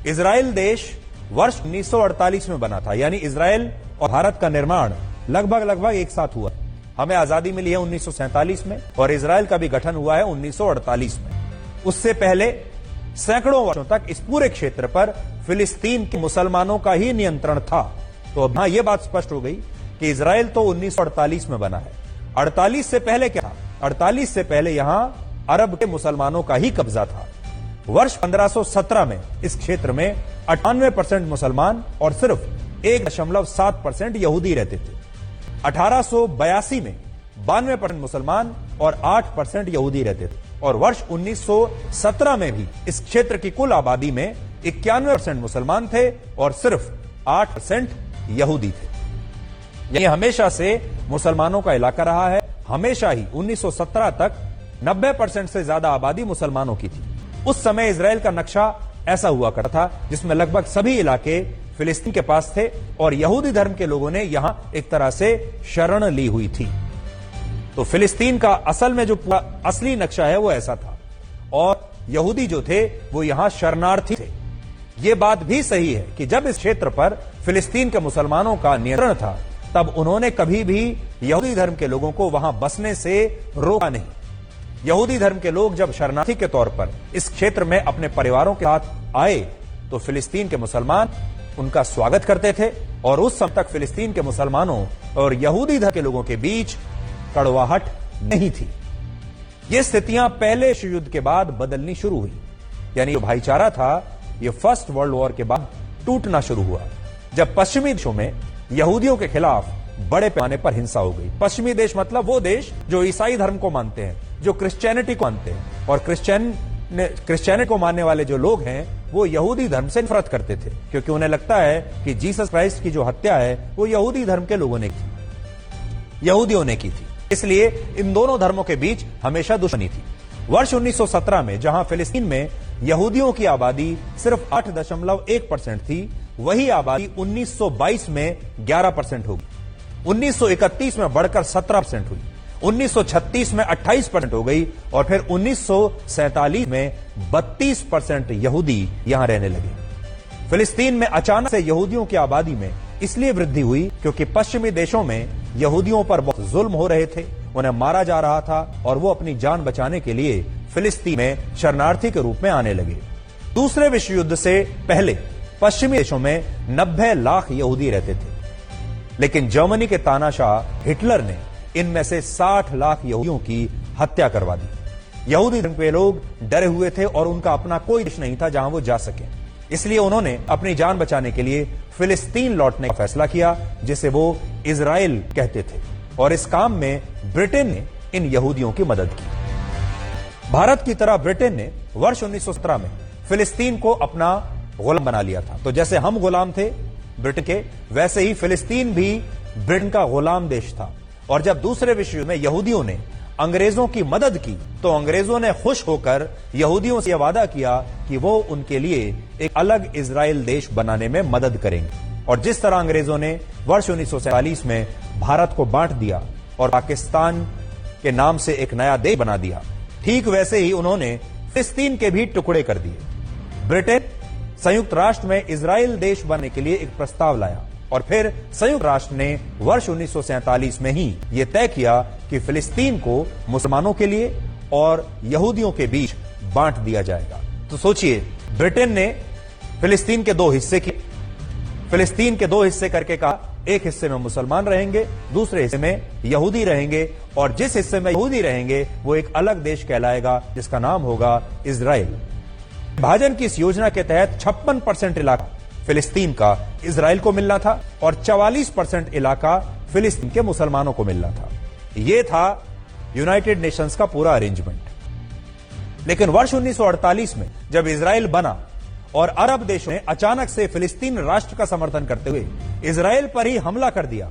Israel देश वर्ष 1948 में बना था, यानी इजराइल और भारत का निर्माण लगभग एक साथ हुआ। हमें आजादी मिली है 1947 में और इजराइल का भी गठन हुआ है 1948 में। उससे पहले सैकड़ों वर्षों तक इस पूरे क्षेत्र पर फिलिस्तीन के मुसलमानों का ही नियंत्रण था। तो अब यह बात स्पष्ट हो गई कि इजराइल तो 1948 में बना है। 48 से पहले क्या था? 48 से पहले यहां अरब के मुसलमानों का ही कब्जा था। वर्ष 1517 में इस क्षेत्र में 98% मुसलमान और सिर्फ 1.7% यहूदी रहते थे। 1882 में 92% मुसलमान और 8% यहूदी रहते थे और वर्ष 1917 में भी इस क्षेत्र की कुल आबादी में 91% मुसलमान थे और सिर्फ 8% यहूदी थे। यह हमेशा से मुसलमानों का इलाका रहा है। हमेशा ही 1917 तक 90% से ज्यादा आबादी मुसलमानों की थी। उस समय इजराइल का नक्शा ऐसा हुआ करता था जिसमें लगभग सभी इलाके फिलिस्तीन के पास थे और यहूदी धर्म के लोगों ने यहां एक तरह से शरण ली हुई थी। तो फिलिस्तीन का असल में जो पूरा असली नक्शा है वो ऐसा था और यहूदी जो थे वो यहां शरणार्थी थे। यह बात भी सही है कि जब इस क्षेत्र पर फिलिस्तीन के मुसलमानों का नियंत्रण था तब उन्होंने कभी भी यहूदी धर्म के लोगों को वहां बसने से रोका नहीं। यहूदी धर्म के लोग जब शरणार्थी के तौर पर इस क्षेत्र में अपने परिवारों के साथ आए तो फिलिस्तीन के मुसलमान उनका स्वागत करते थे और उस समय तक फिलिस्तीन के मुसलमानों और यहूदी धर्म के लोगों के बीच कड़वाहट नहीं थी। ये स्थितियां पहले विश्व युद्ध के बाद बदलनी शुरू हुई, यानी जो भाईचारा था ये फर्स्ट वर्ल्ड वॉर के बाद टूटना शुरू हुआ जब पश्चिमी देशों में यहूदियों के खिलाफ बड़े पैमाने पर हिंसा हो गई। पश्चिमी देश मतलब वो देश जो ईसाई धर्म को मानते हैं, जो क्रिश्चियनिटी को मानते हैं और क्रिश्चियनिटी को मानने वाले जो लोग हैं वो यहूदी धर्म से नफरत करते थे क्योंकि उन्हें लगता है कि जीसस क्राइस्ट की जो हत्या है वो यहूदी धर्म के लोगों ने की, यहूदियों ने की थी। इसलिए इन दोनों धर्मों के बीच हमेशा दुश्मनी थी। वर्ष 1917 में जहां फिलिस्तीन में यहूदियों की आबादी सिर्फ 8.1% थी, वही आबादी 1922 में 11% होगी, 1931 में बढ़कर 17% हुई, 1936 में 28% हो गई और फिर 1947 में 32% यहूदी यहां रहने लगे। फिलिस्तीन में अचानक से यहूदियों की आबादी में इसलिए वृद्धि हुई क्योंकि पश्चिमी देशों में यहूदियों पर बहुत जुल्म हो रहे थे, उन्हें मारा जा रहा था और वो अपनी जान बचाने के लिए फिलिस्तीन में शरणार्थी के रूप में आने लगे। दूसरे विश्व युद्ध से पहले पश्चिमी देशों में 90 लाख यहूदी रहते थे, लेकिन जर्मनी के तानाशाह हिटलर ने इनमें से 60 लाख यहूदियों की हत्या करवा दी। यहूदी धर्म के लोग डरे हुए थे और उनका अपना कोई देश नहीं था जहां वो जा सके, इसलिए उन्होंने अपनी जान बचाने के लिए फिलिस्तीन लौटने का फैसला किया जिसे वो इजराइल कहते थे और इस काम में ब्रिटेन ने इन यहूदियों की मदद की। भारत की तरह ब्रिटेन ने वर्ष 1917 में फिलिस्तीन को अपना गुलाम बना लिया था। तो जैसे हम गुलाम थे ब्रिटेन के, वैसे ही फिलिस्तीन भी ब्रिटेन का गुलाम देश था। और जब दूसरे विश्व युद्ध में यहूदियों ने अंग्रेजों की मदद की तो अंग्रेजों ने खुश होकर यहूदियों से यह वादा किया कि वो उनके लिए एक अलग इजराइल देश बनाने में मदद करेंगे। और जिस तरह अंग्रेजों ने वर्ष 1947 में भारत को बांट दिया और पाकिस्तान के नाम से एक नया देश बना दिया, ठीक वैसे ही उन्होंने फिलिस्तीन के भी टुकड़े कर दिए। ब्रिटेन संयुक्त राष्ट्र में इजराइल देश बनने के लिए एक प्रस्ताव लाया और फिर संयुक्त राष्ट्र ने वर्ष 1947 में ही यह तय किया कि फिलिस्तीन को मुसलमानों के लिए और यहूदियों के बीच बांट दिया जाएगा। तो सोचिए, ब्रिटेन ने फिलिस्तीन के दो हिस्से किए, फिलिस्तीन के दो हिस्से करके कहा एक हिस्से में मुसलमान रहेंगे, दूसरे हिस्से में यहूदी रहेंगे और जिस हिस्से में यहूदी रहेंगे वो एक अलग देश कहलाएगा जिसका नाम होगा इजराइल। विभाजन की इस योजना के तहत 56% इलाका फिलिस्तीन का इजराइल को मिलना था और 44% इलाका फिलिस्तीन के मुसलमानों को मिलना था। यह था यूनाइटेड नेशंस का पूरा अरेंजमेंट। लेकिन वर्ष 1948 में जब इजराइल बना और अरब देशों ने अचानक से फिलिस्तीन राष्ट्र का समर्थन करते हुए इजराइल पर ही हमला कर दिया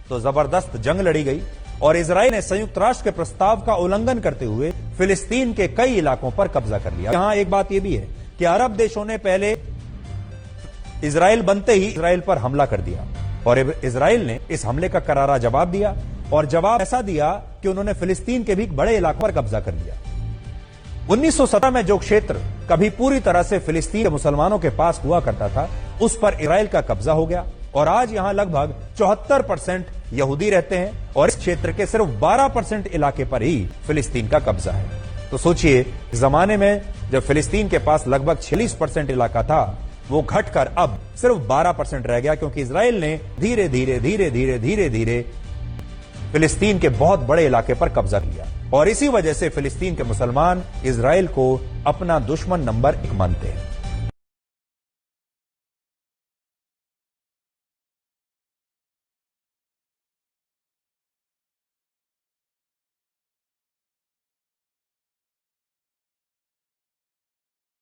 तो जबरदस्त जंग लड़ी गई और इजराइल ने संयुक्त राष्ट्र के प्रस्ताव का उल्लंघन करते हुए फिलिस्तीन के कई इलाकों पर कब्जा कर लिया। यहां एक बात यह भी है कि अरब देशों ने पहले इजराइल बनते ही इजराइल पर हमला कर दिया और इजराइल ने इस हमले का करारा जवाब दिया और जवाब ऐसा दिया कि उन्होंने फिलिस्तीन के भी बड़े इलाकों पर कब्जा कर लिया। 1917 में जो क्षेत्र कभी पूरी तरह से फिलिस्तीन के मुसलमानों के पास हुआ करता था, उस पर इजराइल का कब्जा हो गया और आज यहां लगभग 74% यहूदी रहते हैं और इस क्षेत्र के सिर्फ 12% इलाके पर ही फिलिस्तीन का कब्जा है। तो सोचिए, जमाने में जब फिलिस्तीन के पास लगभग 46% इलाका था, वो घटकर अब सिर्फ 12% रह गया, क्योंकि इजराइल ने धीरे धीरे फिलिस्तीन के बहुत बड़े इलाके पर कब्जा किया और इसी वजह से फिलिस्तीन के मुसलमान इजराइल को अपना दुश्मन नंबर 1 मानते हैं।